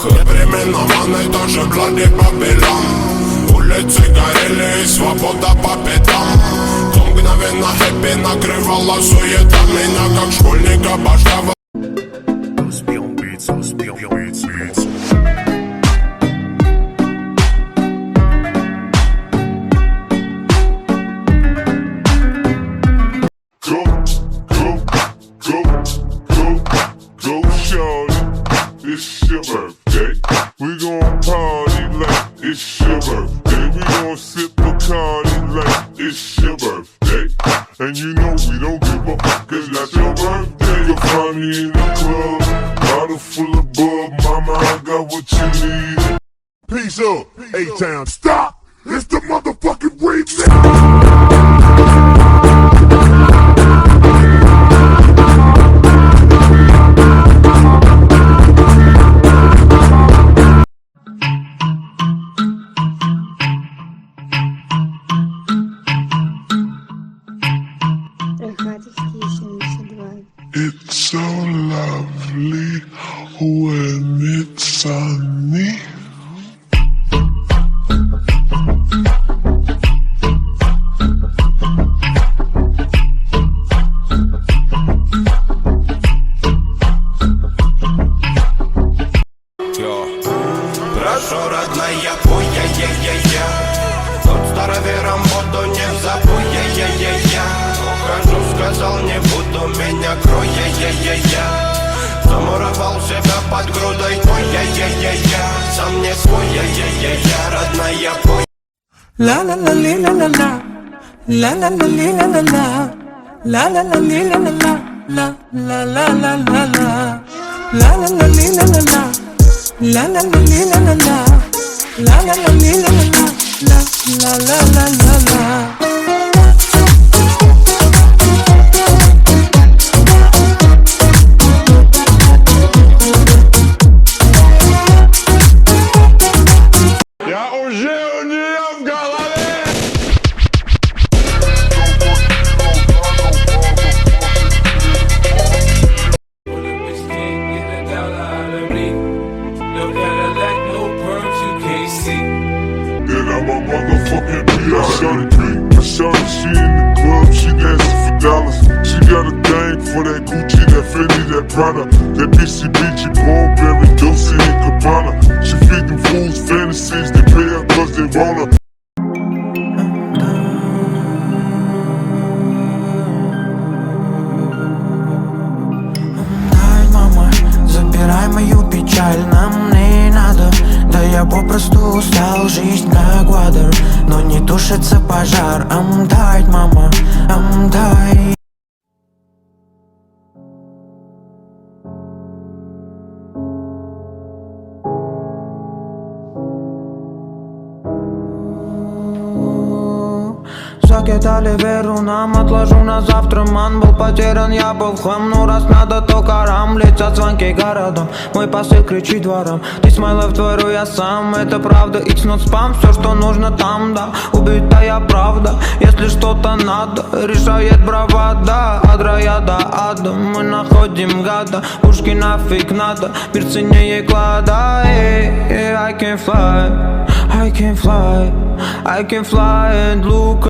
Переименованный тоже Bloody Babylon. Улицы горели и свобода по пятам. То мгновенно хэппи накрывала суета. Меня как школьника башка. It's your birthday. We gon' party like it's your birthday. We gon' sip Bacardi like it's your birthday. And you know we don't give a fuck, cause that's your birthday. You'll find me in the club, bottle full of bug. Mama, I got what you need. Peace up, A-Town. Stop! It's the motherfucking remix! It's so lovely when it's sunny. Прошу, родная, пой, я. Тот старовером воду не забудь, я. Ухожу, сказал, не буду, меня крой, я. Замуровал себя под грудой твой, я. Сам не свой, я, родная, пой. La-la-la-li-la-la-la. La-la-la-li-la-la-la. La-la-la-li-la-la-la. La-la-la-la-la-la. La-la-la-li-la-la-la. La-la-la-li-la-la-la. La-la-la-li-la-la-la. La-la-la-la-la-la. I'm a motherfucking B.I.G. I shot her, she in the club, she dancing for dollars. She got a thing for that Gucci, that Fendi, that Prada, that BCBG, Burberry, Dolce and Gabbana. She feed them fools fantasies, they pay her cause they want her. Мама, забирай мою печаль, нам не надо. Да я попросту устал, жизнь как water, но не тушится пожар. I'm tired, мама, I'm tired. Закидали веру нам, отложу на завтра. Ман был потерян, я был в хлам. Ну раз надо, то карам. Летят звонки городом, мой посыл кричит двором. Ты my love, творю я сам, это правда, it's not spam. Все, что нужно там, да, убитая правда. Если что-то надо, решает бравада. От рая до ада, мы находим гада. Пушки нафиг надо, мир ценнее клада. I can fly, I can fly, I can fly and look.